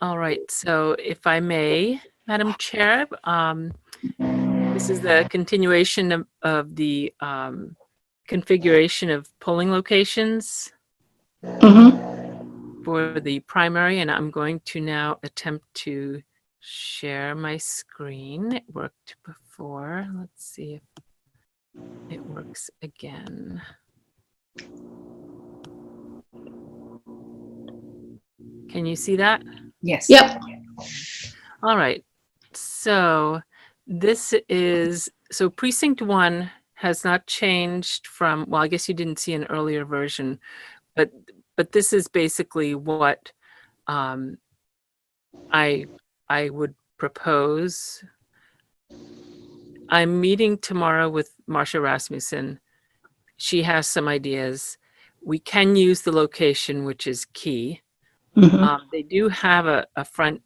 All right, so if I may, Madam Chair, this is the continuation of the configuration of polling locations for the primary, and I'm going to now attempt to share my screen. It worked before. Let's see if it works again. Can you see that? Yes. Yep. All right. So this is, so precinct 1 has not changed from, well, I guess you didn't see an earlier version, but this is basically what I would propose. I'm meeting tomorrow with Marcia Rasmussen. She has some ideas. We can use the location, which is key. They do have a front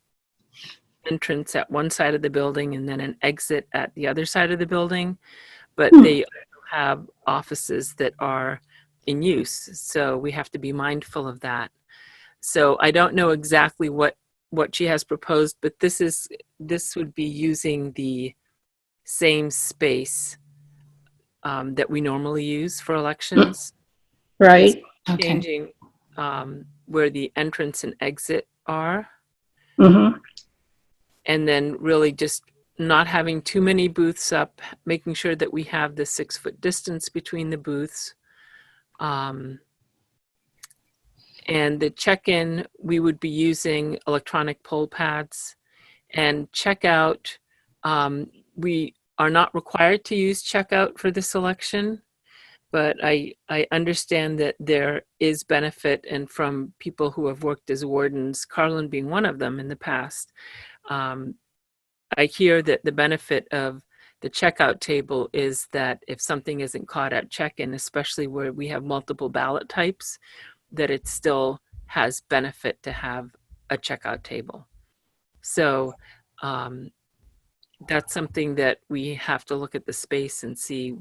entrance at one side of the building and then an exit at the other side of the building, but they also have offices that are in use, so we have to be mindful of that. So I don't know exactly what she has proposed, but this would be using the same space that we normally use for elections. Right. It's changing where the entrance and exit are. And then really just not having too many booths up, making sure that we have the 6-foot distance between the booths. And the check-in, we would be using electronic poll pads. And checkout, we are not required to use checkout for this election, but I understand that there is benefit, and from people who have worked as wardens, Carlin being one of them in the past, I hear that the benefit of the checkout table is that if something isn't caught at check-in, especially where we have multiple ballot types, that it still has benefit to have a checkout table. So that's something that we have to look at the space and see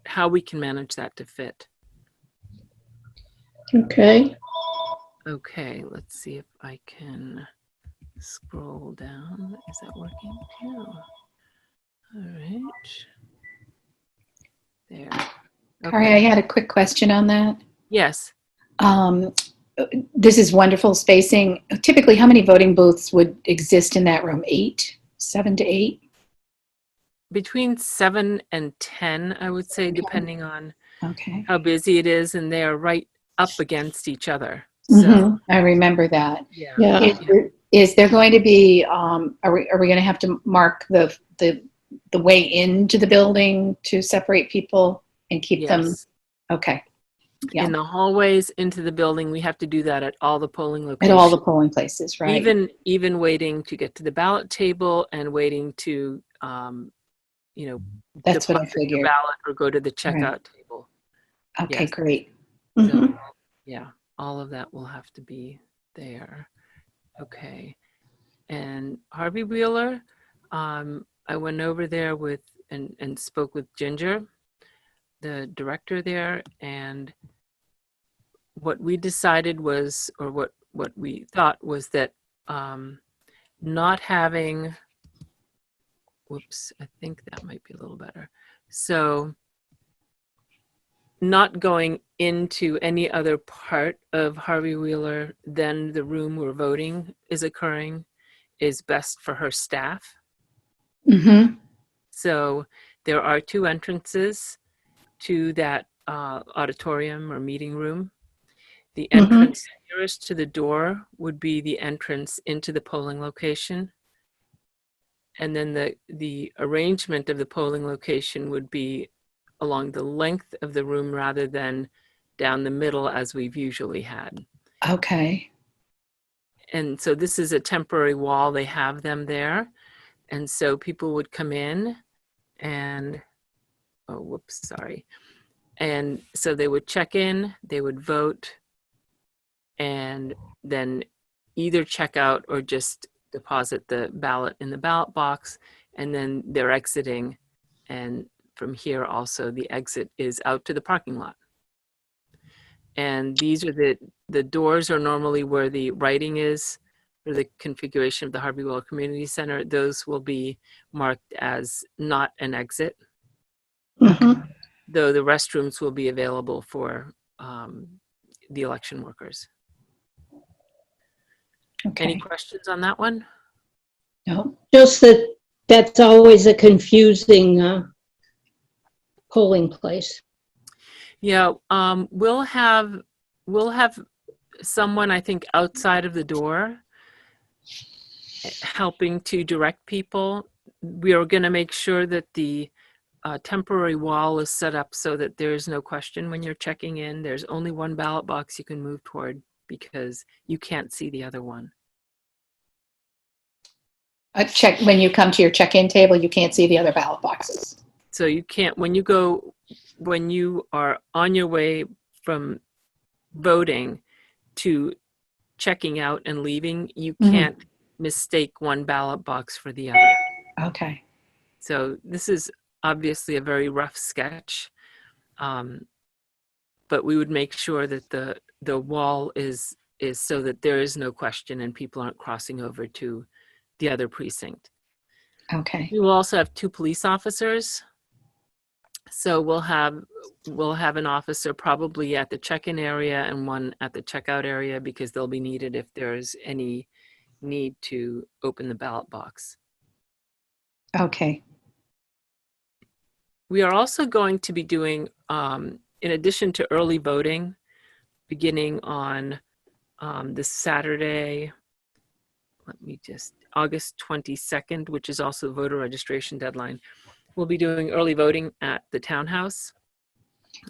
how we can manage that to fit. Okay. Okay, let's see if I can scroll down. Is that working too? All right. There. Okay. Kari, I had a quick question on that. Yes. This is wonderful spacing. Typically, how many voting booths would exist in that room? 7 to 8? Between 7 and 10, I would say, depending on Okay. how busy it is, and they are right up against each other. So I remember that. Yeah. Is there going to be? Are we going to have to mark the way into the building to separate people and keep them? Okay. Yeah. In the hallways into the building, we have to do that at all the polling locations. At all the polling places, right? Even waiting to get to the ballot table and waiting to, That's what I deposit figured. your ballot or go to the checkout table. Okay, Yes. great. So, yeah, all of that will have to be there. Okay. And Harvey Wheeler, I went over there with and spoke with Ginger, the director there, and what we decided was, or what we thought was that not having, whoops, I think that might be a little better. So not going into any other part of Harvey Wheeler than the room where voting is occurring is best for her staff. So there are 2 entrances to that auditorium or meeting room. The entrance nearest to the door would be the entrance into the polling location. And then the arrangement of the polling location would be along the length of the room rather than down the middle as we've usually had. Okay. And so this is a temporary wall. They have them there. And so people would come in and, oh, whoops, sorry. And so they would check in, they would vote, and then either check out or just deposit the ballot in the ballot box, and then they're exiting. And from here also, the exit is out to the parking lot. And these are the doors are normally where the writing is for the configuration of the Harvey-Wheeler Community Center. Those will be marked as not an exit, Mhm. though the restrooms will be available for the election workers. Any Okay. questions on that one? No. Just that that's always a confusing polling place. Yeah, we'll have someone, I think, outside of the door helping to direct people. We are going to make sure that the temporary wall is set up so that there is no question when you're checking in. There's only one ballot box you can move toward because you can't see the other one. Check when you come to your check-in table, you can't see the other ballot boxes. So you can't, when you are on your way from voting to checking out and leaving, you can't mistake one ballot box for the other. Okay. So this is obviously a very rough sketch, but we would make sure that the wall is so that there is no question and people aren't crossing over to the other precinct. Okay. We will also have 2 police officers. So we'll have an officer probably at the check-in area and one at the checkout area because they'll be needed if there's any need to open the ballot box. Okay. We are also going to be doing, in addition to early voting, beginning on this Saturday, August 22nd, which is also voter registration deadline. We'll be doing early voting at the townhouse.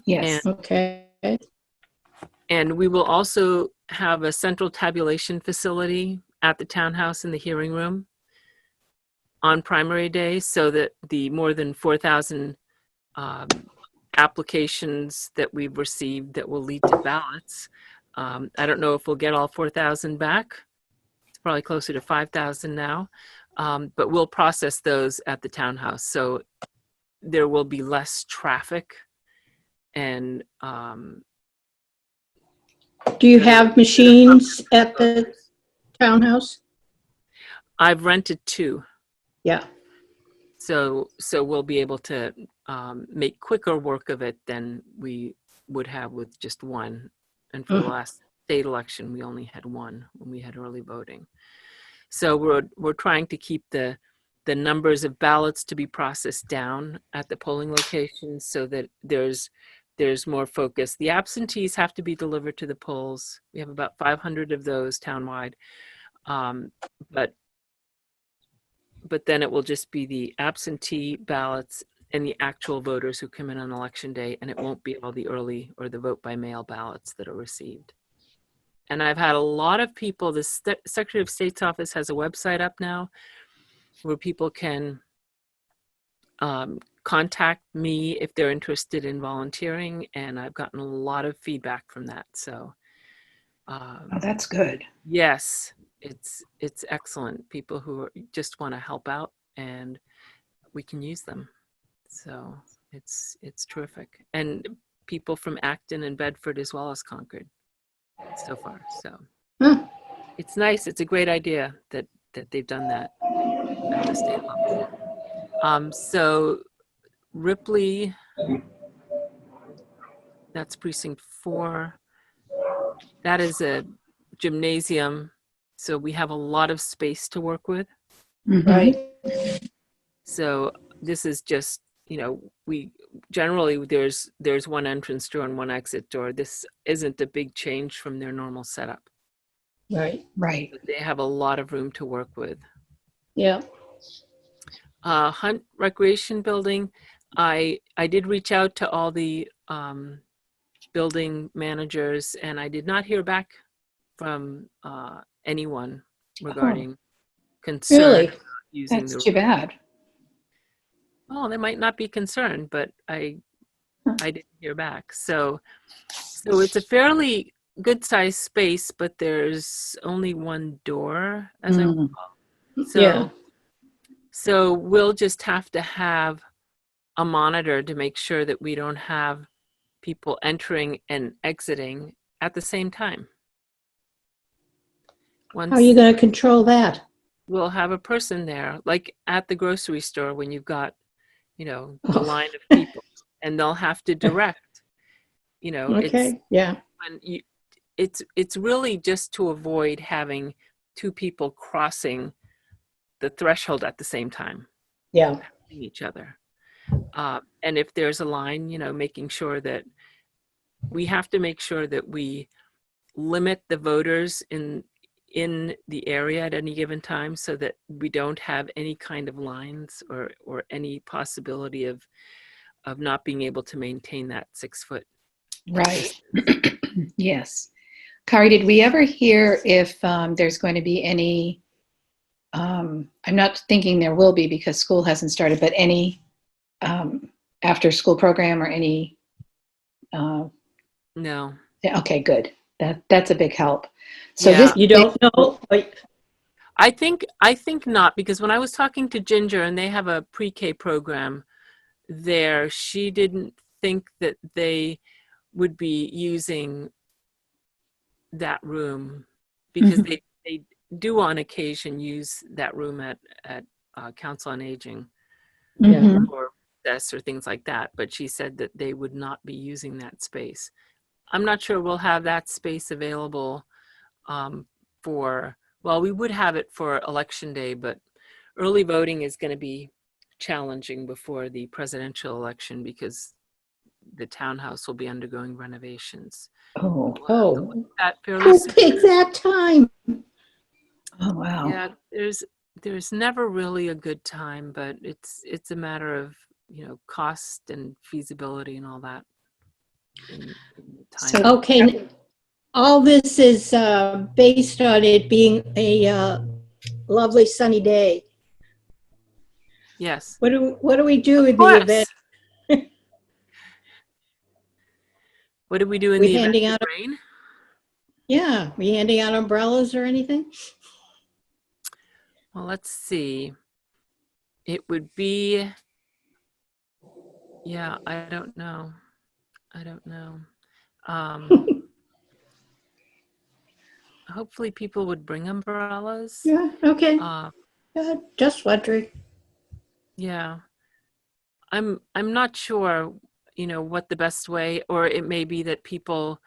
Yes. Okay. And we will also have a central tabulation facility at the townhouse in the hearing room on primary day so that the more than 4,000 applications that we've received that will lead to ballots. I don't know if we'll get all 4,000 back. It's probably closer to 5,000 now, but we'll process those at the townhouse. So there will be less traffic and Do you have machines at the townhouse? I've rented 2. Yeah. So we'll be able to make quicker work of it than we would have with just 1. And for the last state election, we only had 1 when we had early voting. So we're trying to keep the numbers of ballots to be processed down at the polling locations so that there's more focus. The absentees have to be delivered to the polls. We have about 500 of those townwide, but then it will just be the absentee ballots and the actual voters who come in on election day, and it won't be all the early or the vote by mail ballots that are received. And I've had a lot of people, the Secretary of State's office has a website up now where people can contact me if they're interested in volunteering, and I've gotten a lot of feedback from that. So Oh, that's good. yes, it's excellent. People who just want to help out, and we can use them. So it's terrific. And people from Acton and Bedford as well as Concord so far. So it's nice. It's a great idea that they've done that at the state level. So Ripley, that's precinct 4. That is a gymnasium. So we have a lot of space to work with. Right. So this is just, we generally there's 1 entrance door and 1 exit door. This isn't a big change from their normal setup. Right. Right. But they have a lot of room to work with. Yeah. Hunt Recreation Building, I did reach out to all the building managers, and I did not hear back from anyone regarding concern Really? about using That's too bad. Well, they might not be concerned, but I didn't hear back. So it's a fairly good sized space, but there's only 1 door, as I recall. Yeah. So we'll just have to have a monitor to make sure that we don't have people entering and exiting at the same time. How are you going to control that? We'll have a person there, like at the grocery store when you've got, the line of people, and they'll have to direct. Okay, yeah. It's really just to avoid having two people crossing the threshold at the same time. Yeah. Each other. And if there's a line, making sure that we have to make sure that we limit the voters in the area at any given time, so that we don't have any kind of lines or any possibility of not being able to maintain that 6 foot. Right. Yes. Kari, did we ever hear if there's going to be any, I'm not thinking there will be because school hasn't started, but any after school program or any? No. Okay, good. That's a big help. So Yeah. You don't know? I think not, because when I was talking to Ginger, and they have a pre-K program there, she didn't think that they would be using that room, because they do on occasion use that room at Council on Aging or this or things like that. But she said that they would not be using that space. I'm not sure we'll have that space available we would have it for Election Day, but early voting is going to be challenging before the presidential election because the townhouse will be undergoing renovations. Oh. That How big that time? Oh, wow. Yeah, there's never really a good time, but it's a matter of, cost and feasibility and all that. So, okay, all this is based on it being a lovely sunny day. Yes. What do we do in Of the course. event? What did we do in We the event handing of out rain? Yeah, we handing out umbrellas or anything? Well, let's see. It would be, I don't know. Hopefully people would bring umbrellas. Yeah, okay. Just wondering. Yeah. I'm not sure, what the best way, or it may be that people,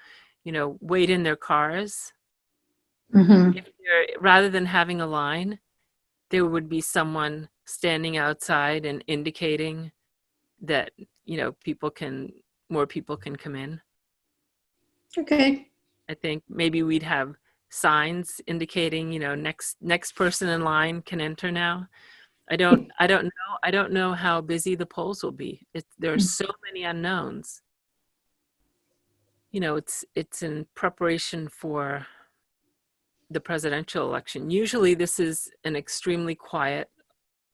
wait in their cars. If rather than having a line, there would be someone standing outside and indicating that, more people can come in. Okay. I think maybe we'd have signs indicating, next person in line can enter now. I don't know how busy the polls will be. There are so many unknowns. It's in preparation for the presidential election. Usually this is an extremely quiet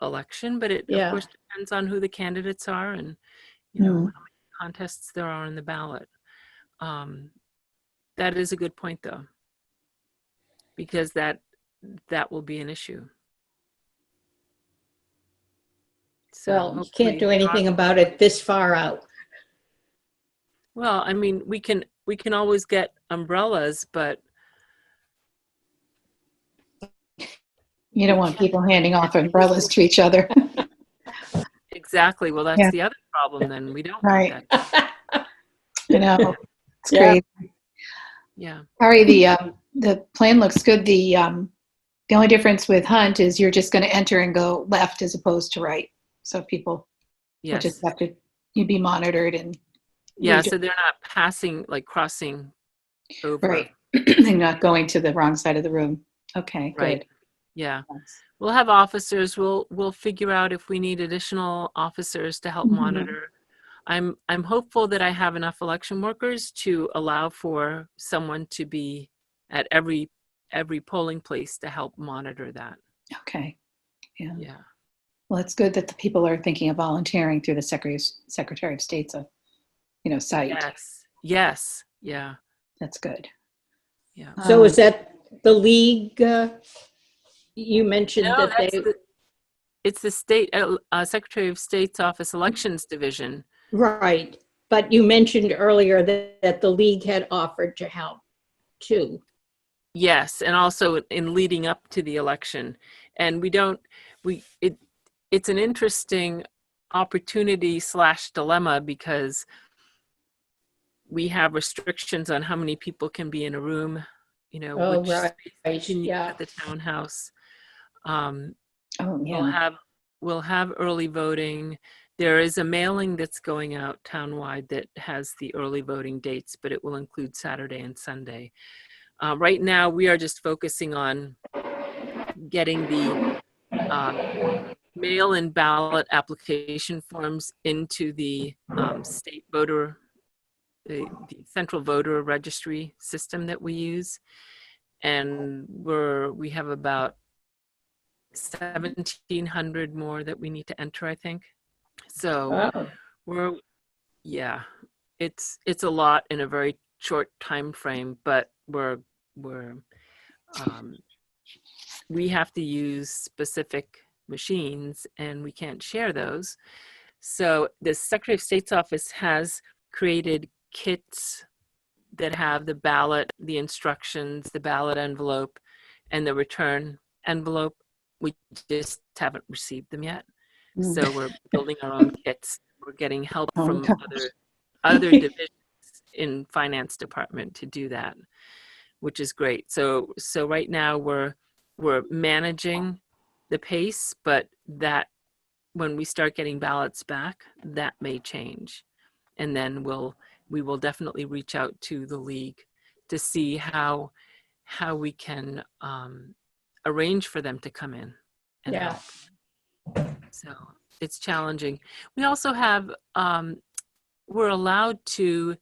election, but it of course depends on who the candidates are and how many contests there are on the ballot. That is a good point, though, because that will be an issue. So well, you can't do anything about it this far out. Well, I mean, we can always get umbrellas, but you don't want people handing off umbrellas to each other. Exactly. Well, that's the other problem. Then we don't want that. It's great. Yeah. Kari, the plan looks good. The only difference with Hunt is you're just going to enter and go left as opposed to right. So people will just have to be monitored and so they're not crossing over. Right. They're not going to the wrong side of the room. Okay, right. Good. Yeah. We'll have officers. We'll figure out if we need additional officers to help monitor. I'm hopeful that I have enough election workers to allow for someone to be at every polling place to help monitor that. Okay. Yeah. Yeah. Well, it's good that the people are thinking of volunteering through the Secretary of State's site. Yes. Yeah. That's good. Yeah. So is that the league? You mentioned it's the state Secretary of State's Office Elections Division. Right. But you mentioned earlier that the league had offered to help. too. Yes, and also in leading up to the election. And it's an interesting opportunity slash dilemma because we have restrictions on how many people can be in a room, Oh, which right. space we can use Yeah. at the townhouse. Um, Oh, we'll yeah. have early voting. There is a mailing that's going out townwide that has the early voting dates, but it will include Saturday and Sunday. Right now, we are just focusing on getting the mail-in ballot application forms into the state voter, the central voter registry system that we use. And we have about 1,700 more that we need to enter, I think. So Oh, yeah, it's a lot in a very short time frame, but um, we have to use specific machines and we can't share those. So the Secretary of State's office has created kits that have the ballot, the instructions, the ballot envelope, and the return envelope. We just haven't received them yet. So we're building our own kits. We're getting help Oh, from gosh. other divisions in finance department to do that, which is great. So right now we're managing the pace, but that when we start getting ballots back, that may change. And then we will definitely reach out to the league to see how we can arrange for them to come in and yeah. help. So it's challenging. We also have we're allowed to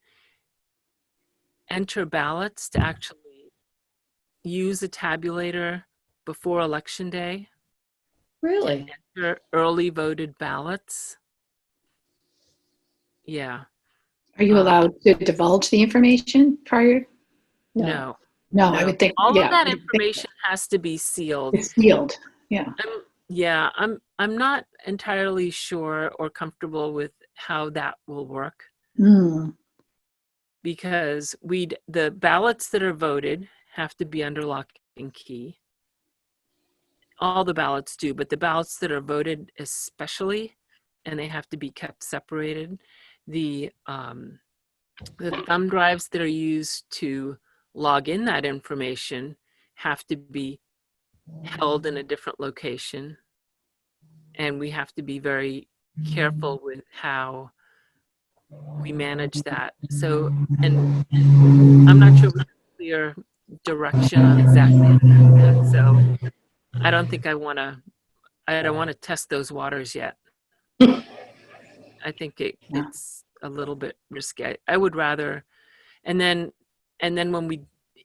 enter ballots to actually use a tabulator before election day and Really? enter early voted ballots. Yeah. Are you allowed to divulge the information prior? No. No, No, I no. would think, All of yeah. that I would think information has to be sealed. it's sealed. Yeah. I'm not entirely sure or comfortable with how that will work Mm, because the ballots that are voted have to be under lock and key. All the ballots do, but the ballots that are voted especially, and they have to be kept separated. The thumb drives that are used to log in that information have to be held in a different location. And we have to be very careful with how we manage that. So, and I'm not sure we have clear direction on exactly how to do that. So I don't think I don't want to test those waters yet. I think yeah. it's a little bit risky. I would rather, and then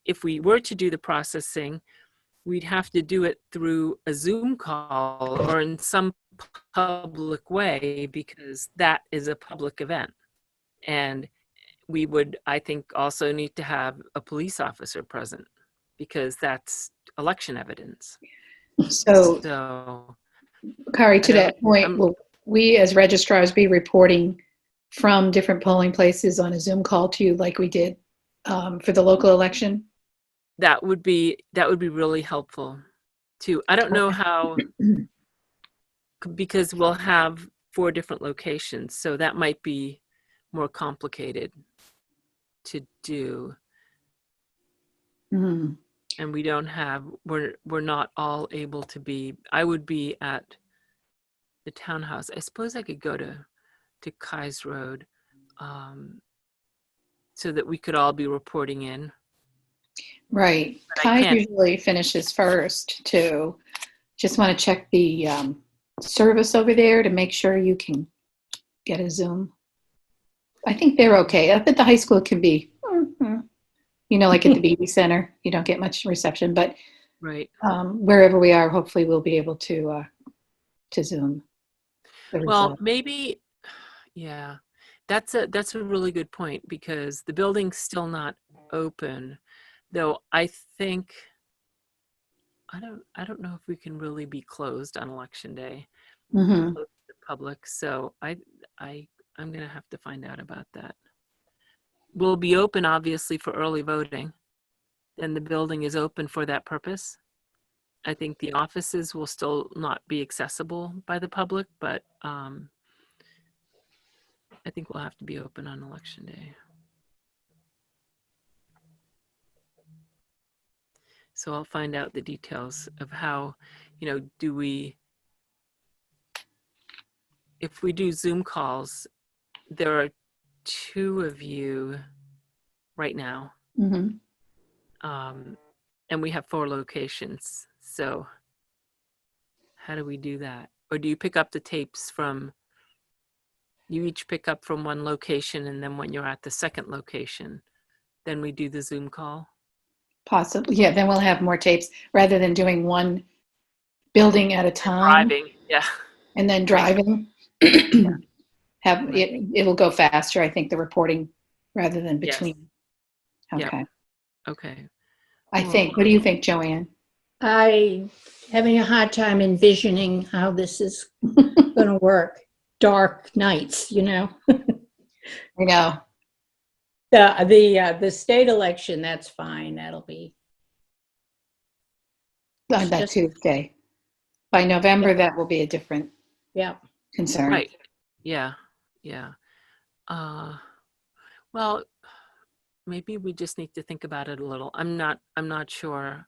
if we were to do the processing, we'd have to do it through a Zoom call or in some public way because that is a public event. And we would, I think, also need to have a police officer present because that's election evidence. So, So Kari, I to don't, that point, I'm, will we as registrars be reporting from different polling places on a Zoom call to you like we did for the local election? that would be really helpful too. I don't know how, because we'll have 4 different locations, so that might be more complicated to do. Mm, And we don't have, we're not all able to be. I would be at the townhouse. I suppose I could go to Kai's Road, so that we could all be reporting in. right. But I Kai can't. usually finishes first too. Just want to check the service over there to make sure you can get a Zoom. I think they're okay. Up at the high school it can be, like at the BB Center, you don't get much reception, but Right. wherever we are, hopefully we'll be able to Zoom the Well, result. maybe, yeah. That's a really good point because the building's still not open, though I think I don't know if we can really be closed on election day, Hmm. closed to the public. So I'm gonna have to find out about that. We'll be open obviously for early voting. then the building is open for that purpose. I think the offices will still not be accessible by the public, but I think we'll have to be open on election day. So I'll find out the details of how, if we do Zoom calls, there are 2 of you right now. Mhm. And we have 4 locations. So how do we do that? Or do you pick up the tapes you each pick up from one location, and then when you're at the second location, then we do the Zoom call? Possibly, yeah, then we'll have more tapes rather than doing one building at a time Driving, yeah. and then driving. It'll go faster, I think, the reporting rather than Yes. between. Yep. Okay. Okay. I think. What do you think, Joanne? I having a hard time envisioning how this is going to work. Dark nights, you know. I know. The state election, that's fine. That'll be On that just- Tuesday. By November, that will be a different yeah. concern. Right. Yeah. Yeah. Well, maybe we just need to think about it a little. I'm not sure.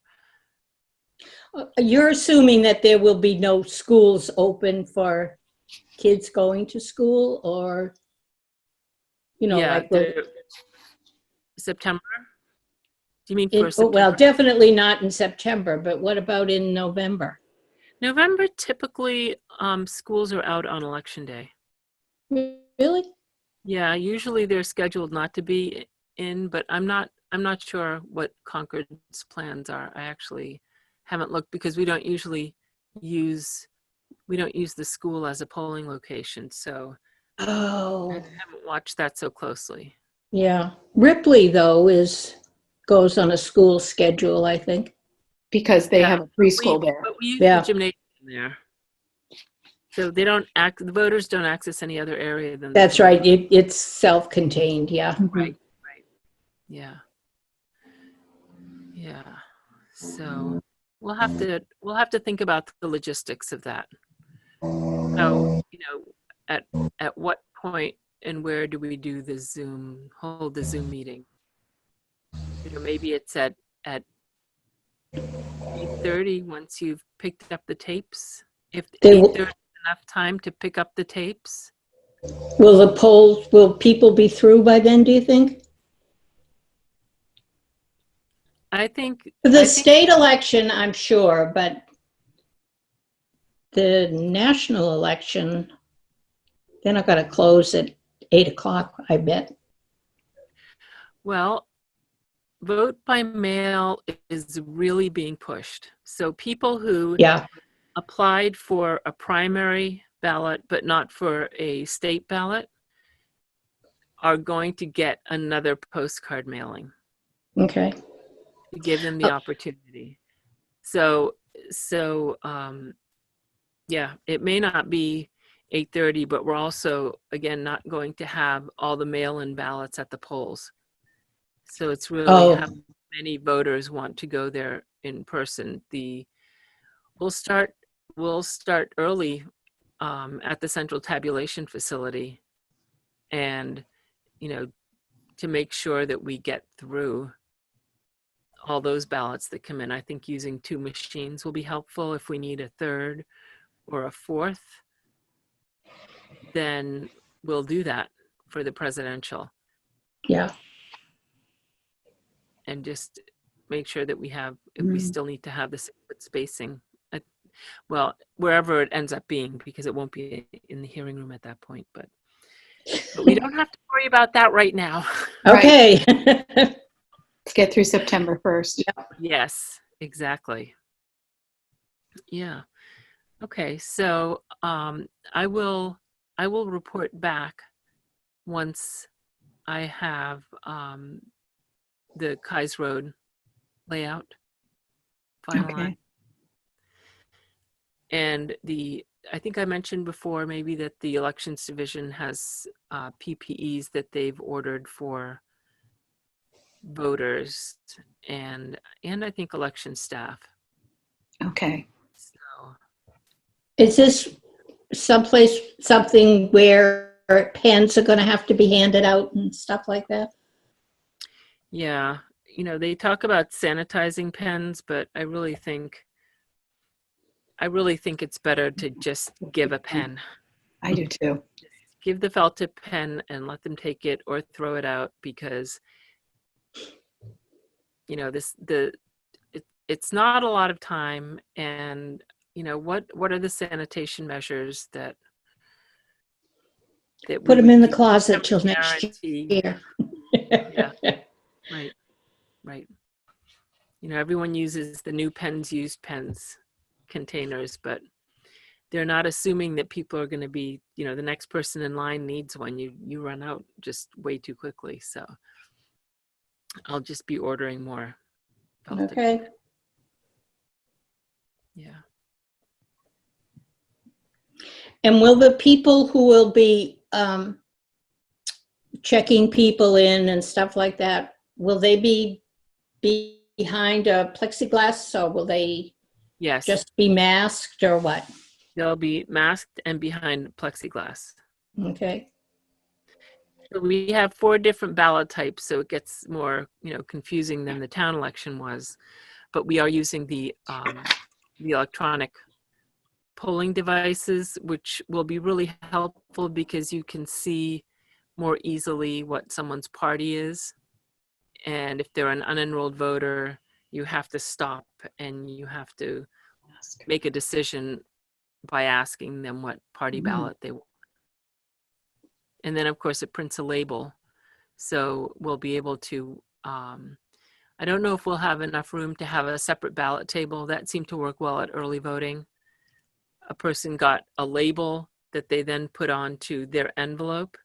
You're assuming that there will be no schools open for kids going to school, or Yeah, like the September? Do you mean for September? well, definitely not in September, but what about in November? November, typically, schools are out on election day. Really? Yeah, usually they're scheduled not to be in, but I'm not sure what Concord's plans are. I actually haven't looked because we don't usually use the school as a polling location, so I Oh, haven't watched that so closely. yeah. Ripley though goes on a school schedule, I think. Because they have a preschool there. But we use Yeah. the gymnasium there. So they don't the voters don't access any other area than That's right. It's self-contained. Yeah. Right. Yeah. Yeah. So we'll have to think about the logistics of that. So, at what point and where do we do hold the Zoom meeting? Maybe it's at 8:30 once you've picked up the tapes. If 8:30 is enough time to pick up the tapes. Will people be through by then, do you think? I think The state election, I'm sure, but the national election, they're not going to close at 8:00, I bet. Well, vote by mail is really being pushed. So people who Yeah. applied for a primary ballot but not for a state ballot are going to get another postcard mailing Okay. to give them the opportunity. So yeah, it may not be 8:30, but we're also, again, not going to have all the mail-in ballots at the polls. So it's really how many voters want to go there in person. We'll start early at the central tabulation facility, and to make sure that we get through all those ballots that come in. I think using 2 machines will be helpful. If we need a third or a fourth, then we'll do that for the presidential. Yeah. And just make sure that we have, if we still need to have the spacing, well, wherever it ends up being, because it won't be in the hearing room at that point, but we don't have to worry about that right now. Okay. Let's get through September 1st. Yes, exactly. Yeah. Okay, so I will report back once I have the Kais Road layout finalized. Okay. And I think I mentioned before maybe that the elections division has PPEs that they've ordered for voters and I think election staff. Okay. So Is this something where pens are going to have to be handed out and stuff like that? yeah, they talk about sanitizing pens, but I really think it's better to just give a pen. I do too. Give the felt tip pen and let them take it or throw it out, because it's not a lot of time, and what are the sanitation measures that we Put them would in the do? closet till next Guarantee. year. Yeah, right. Everyone uses the new pens used pens containers, but they're not assuming that people are going to be, the next person in line needs one. You run out just way too quickly. So I'll just be ordering more. Okay. Yeah. And will the people who will be checking people in and stuff like that, will they be behind a plexiglass, or will they Yes. just be masked, or what? They'll be masked and behind plexiglass. Okay. So we have 4 different ballot types, so it gets more, confusing than the town election was. But we are using the electronic polling devices, which will be really helpful because you can see more easily what someone's party is. And if they're an unenrolled voter, you have to stop and you have to make a decision by asking them what party ballot they want. And then, of course, it prints a label. So we'll be able to, I don't know if we'll have enough room to have a separate ballot table. That seemed to work well at early voting. A person got a label that they then put onto their envelope.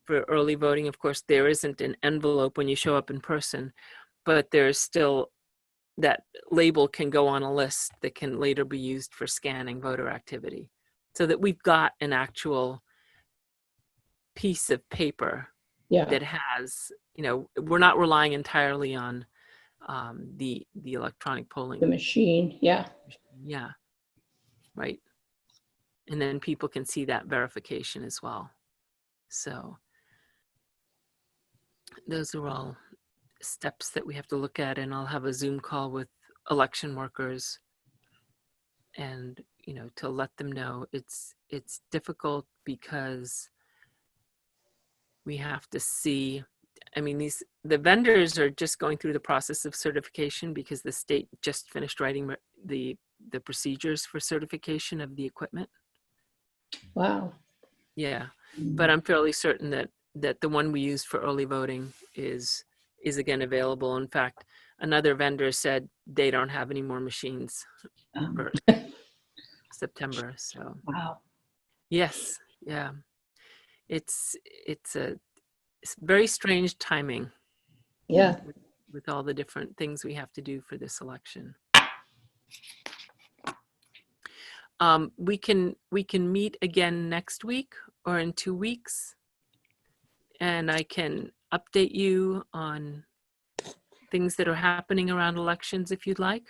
For early voting, of course, there isn't an envelope when you show up in person, but there's still, that label can go on a list that can later be used for scanning voter activity, so that we've got an actual piece of paper that has, we're not relying entirely on the electronic polling. The machine, yeah. Yeah, right. And then people can see that verification as well. So those are all steps that we have to look at, and I'll have a Zoom call with election workers and, to let them know it's difficult because we have to see, the vendors are just going through the process of certification because the state just finished writing the procedures for certification of the equipment. Wow. Yeah, but I'm fairly certain that the one we use for early voting is again available. In fact, another vendor said they don't have any more machines for September. So Wow. yes, yeah, it's very strange timing. Yeah. With all the different things we have to do for this election. We can meet again next week or in 2 weeks, and I can update you on things that are happening around elections if you'd like.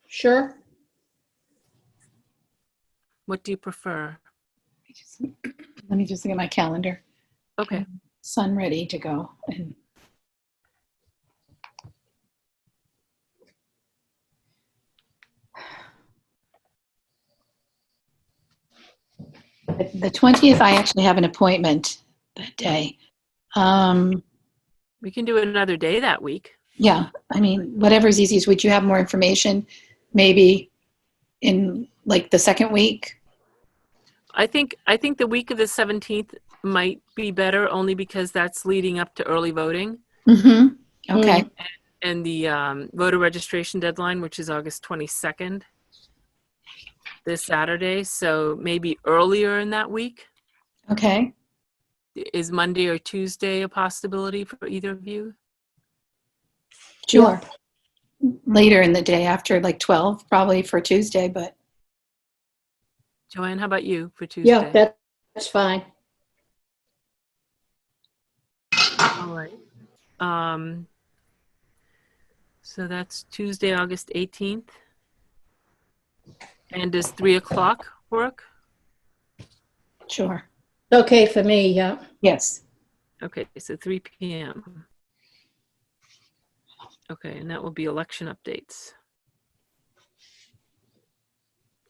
Sure. What do you prefer? Let me just look at my calendar. Okay. Sun ready to go. And the 20th, I actually have an appointment that day. We can do it another day that week. Yeah, whatever's easiest. Would you have more information maybe in like the second week? I think the week of the 17th might be better, only because that's leading up to early voting. Mm-hmm. Okay. And the voter registration deadline, which is August 22nd, this Saturday. So maybe earlier in that week. Okay. Is Monday or Tuesday a possibility for either of you? Sure. Later in the day after like 12, probably for Tuesday, but. Joanne, how about you for Tuesday? Yeah, that's fine. All right. So that's Tuesday, August 18th. And does 3 o'clock work? Sure. Okay for me, yeah. Yes. Okay, so 3 p.m. Okay, and that will be election updates.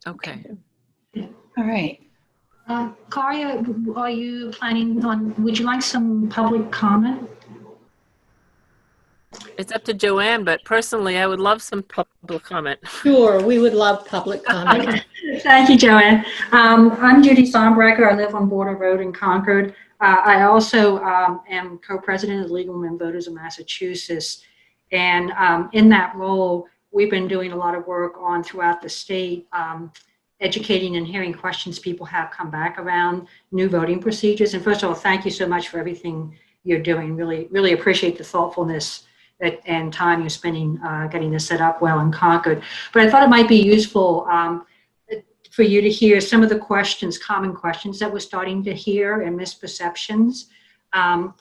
Okay. All right. Karia, are you planning on, would you like some public comment? It's up to Joanne, but personally, I would love some public comment. Sure, we would love public comment. Thank you, Joanne. I'm Judy Sombrecker. I live on Border Road in Concord. I also am co-president of the Legal Women Voters of Massachusetts. And in that role, we've been doing a lot of work on throughout the state, educating and hearing questions people have come back around new voting procedures. And first of all, thank you so much for everything you're doing. Really, really appreciate the thoughtfulness and time you're spending getting this set up well in Concord. But I thought it might be useful for you to hear some of the questions, common questions that we're starting to hear and misperceptions. And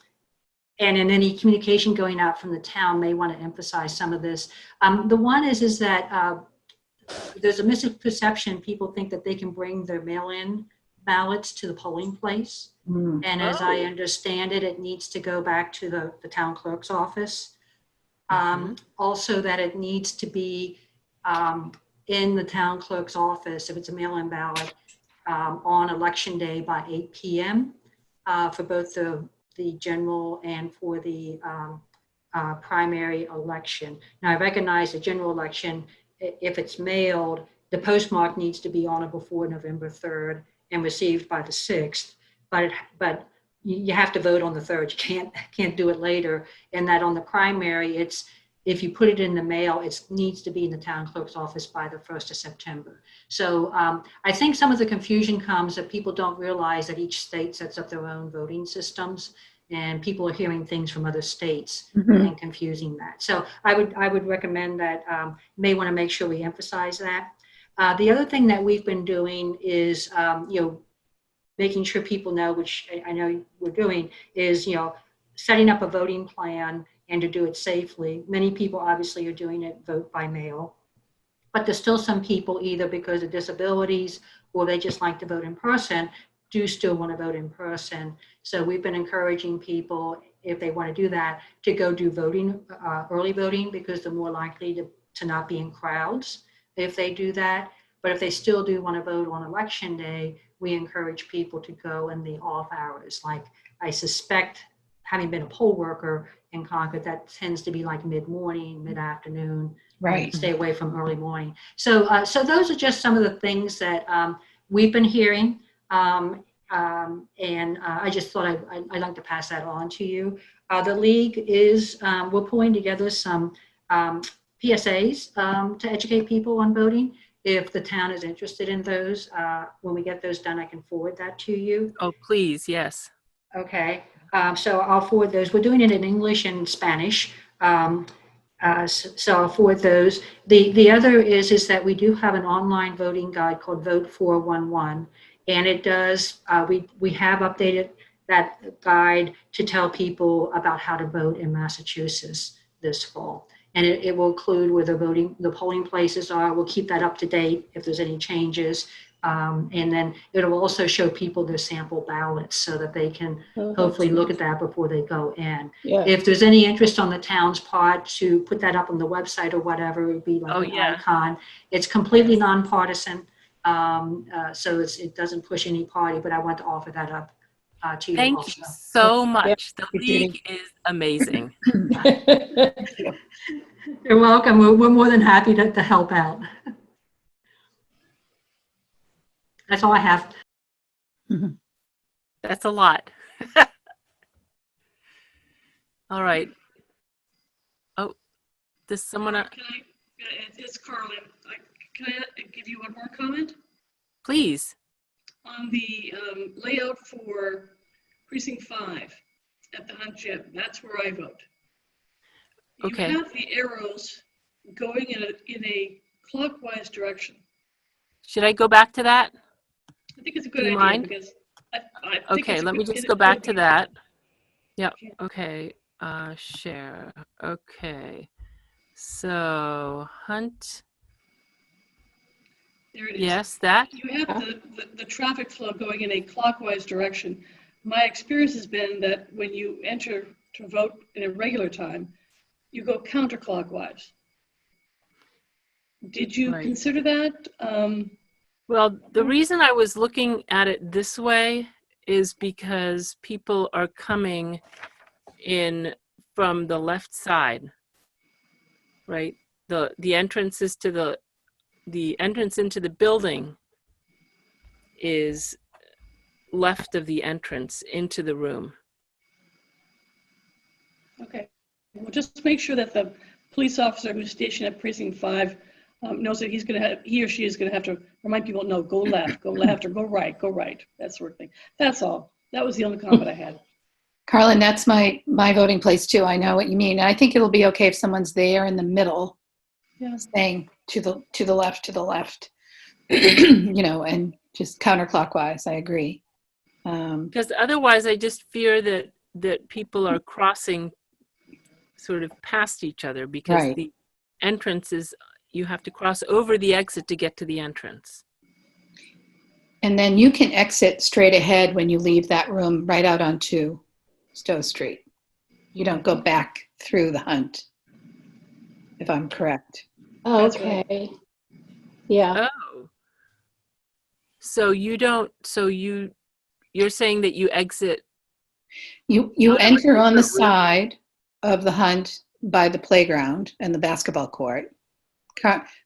in any communication going out from the town may want to emphasize some of this. The one is that there's a misperception. People think that they can bring their mail-in ballots to the polling place. And as I understand it, it needs to go back to the town clerk's office. Also that it needs to be in the town clerk's office, if it's a mail-in ballot, on election day by 8 p.m. For both the general and for the primary election. Now I recognize the general election, if it's mailed, the postmark needs to be on it before November 3rd and received by the 6th, but you have to vote on the 3rd. You can't do it later. And that on the primary, it's, if you put it in the mail, it needs to be in the town clerk's office by the 1st of September. So I think some of the confusion comes that people don't realize that each state sets up their own voting systems, and people are hearing things from other states and confusing that. So I would recommend that may want to make sure we emphasize that. The other thing that we've been doing is, making sure people know, which I know we're doing, is, setting up a voting plan and to do it safely. Many people obviously are doing it vote by mail, but there's still some people, either because of disabilities or they just like to vote in person, do still want to vote in person. So we've been encouraging people, if they want to do that, to go do voting, early voting, because they're more likely to not be in crowds if they do that. But if they still do want to vote on election day, we encourage people to go in the off hours. Like, I suspect, having been a poll worker in Concord, that tends to be like mid-morning, mid-afternoon. Right. Stay away from early morning. So so those are just some of the things that we've been hearing. And I just thought I'd like to pass that on to you. The league is, we're pulling together some PSAs to educate people on voting. If the town is interested in those, when we get those done, I can forward that to you. Oh, please, yes. Okay, so I'll forward those. We're doing it in English and Spanish. So I'll forward those. The other is that we do have an online voting guide called Vote 411, and it does, we have updated that guide to tell people about how to vote in Massachusetts this fall. And it will include where the polling places are. We'll keep that up to date if there's any changes. And then it'll also show people their sample ballots so that they can hopefully look at that before they go in. Yeah. If there's any interest on the town's part to put that up on the website or whatever, it would be like an icon. It's completely nonpartisan, so it doesn't push any party, but I want to offer that up to you. Thank also. you so much. The you, Judy. league is amazing. You're welcome. We're more than happy to help out. That's all I have. That's a lot. All right. Oh, does someone? It's Carlin. Can I give you one more comment? Please. On the layout for precinct 5 at the Hunt Gym, that's where I vote. You Okay. have the arrows going in a clockwise direction. Should I go back to that? I think it's a Do good you idea mind? because I think Okay, it's a let me good- just it go back would to be- that. Yep. Okay. Share. Okay. So Hunt. There it is. Yes, that. You have the traffic flow going in a clockwise direction. My experience has been that when you enter to vote in a regular time, you go counterclockwise. Did you Right. consider that? Well, the reason I was looking at it this way is because people are coming in from the left side, right? The entrance is to the entrance into the building is left of the entrance into the room. Okay. Well, just make sure that the police officer who's stationed at precinct 5 knows that he or she is going to have to remind people, no, go left, or go right, that sort of thing. That's all. That was the only comment I had. Carlin, that's my voting place too. I know what you mean. I think it'll be okay if someone's there in the middle, Yeah. saying to the left, you know, and just counterclockwise. I agree. Because otherwise I just fear that people are crossing sort of past each other, because Right. the entrance is, you have to cross over the exit to get to the entrance. And then you can exit straight ahead when you leave that room right out onto Stowe Street. You don't go back through the Hunt, if I'm correct. That's right. Okay. Yeah. Oh. So you're saying that you exit. You enter on the side of the Hunt by the playground and the basketball court.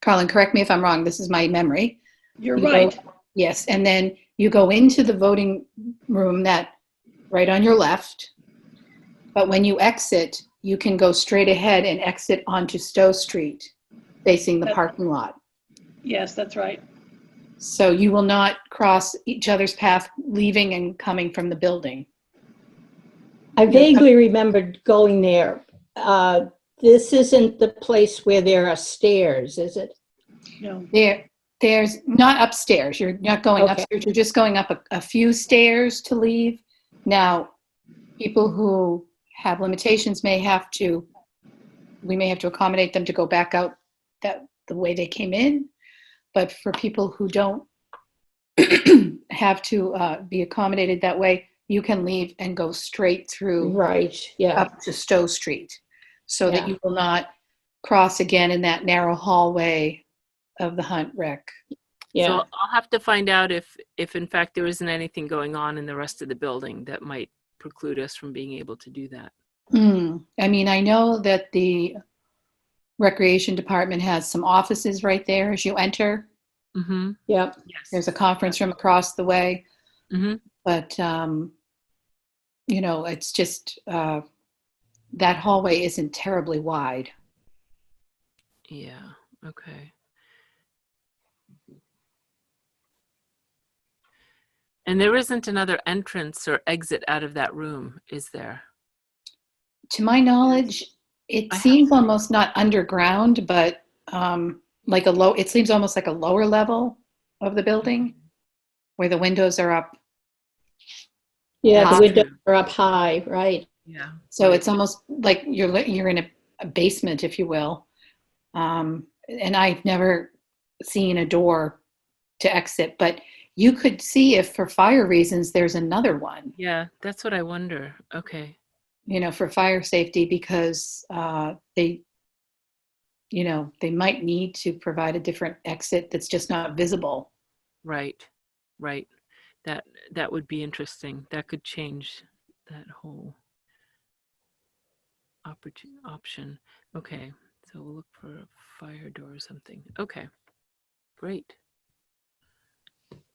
Carlin, correct me if I'm wrong. This is my memory. You're You right. Yes, and then you go into the voting room that right on your left. But when you exit, you can go straight ahead and exit onto Stowe Street, facing the parking lot. Yes, that's right. So you will not cross each other's path, leaving and coming from the building. I vaguely remembered going there. This isn't the place where there are stairs, is it? No. There's not upstairs. You're not going Okay. upstairs. You're just going up a few stairs to leave. Now, people who have limitations we may have to accommodate them to go back out the way they came in. But for people who don't have to be accommodated that way, you can leave and go straight through Right. Yeah. up to Stowe Street, so that Yeah. you will not cross again in that narrow hallway of the Hunt Rec. Yeah. So I'll have to find out if in fact there isn't anything going on in the rest of the building that might preclude us from being able to do that. I mean, I know that the Recreation Department has some offices right there as you enter. Mm-hmm. Yep. Yes. There's a conference room across the way. Mm-hmm. But, you know, it's just that hallway isn't terribly wide. Yeah. Okay. And there isn't another entrance or exit out of that room, is there? To my knowledge, it seems almost not underground, but like it seems almost like a lower level of the building where the windows are up. Yeah. The high. windows are up high, right? Yeah. So it's almost like you're in a basement, if you will. And I've never seen a door to exit, but you could see if for fire reasons there's another one. Yeah, that's what I wonder. Okay. You know, for fire safety, because they might need to provide a different exit that's just not visible. Right. Right. That would be interesting. That could change that whole option. Okay. So we'll look for a fire door or something. Okay. Great.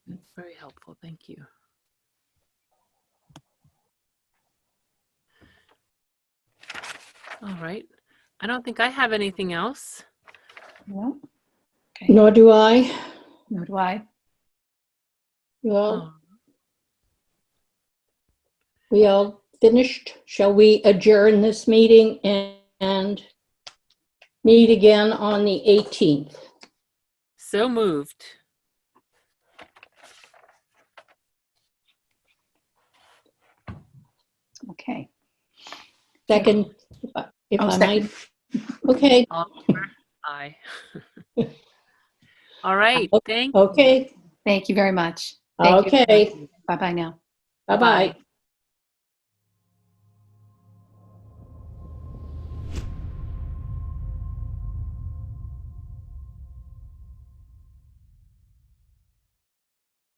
That's very helpful. Thank you. All right. I don't think I have anything else. No? Okay. Nor do I. Nor do I. Well, we all finished. Shall we adjourn this meeting and meet again on the 18th? So moved. Okay. second, if Oh, I second. might. Okay, All in favor? Aye. All right, thank you. okay, Thank you very much. Thank you. okay. Bye-bye now. Bye-bye.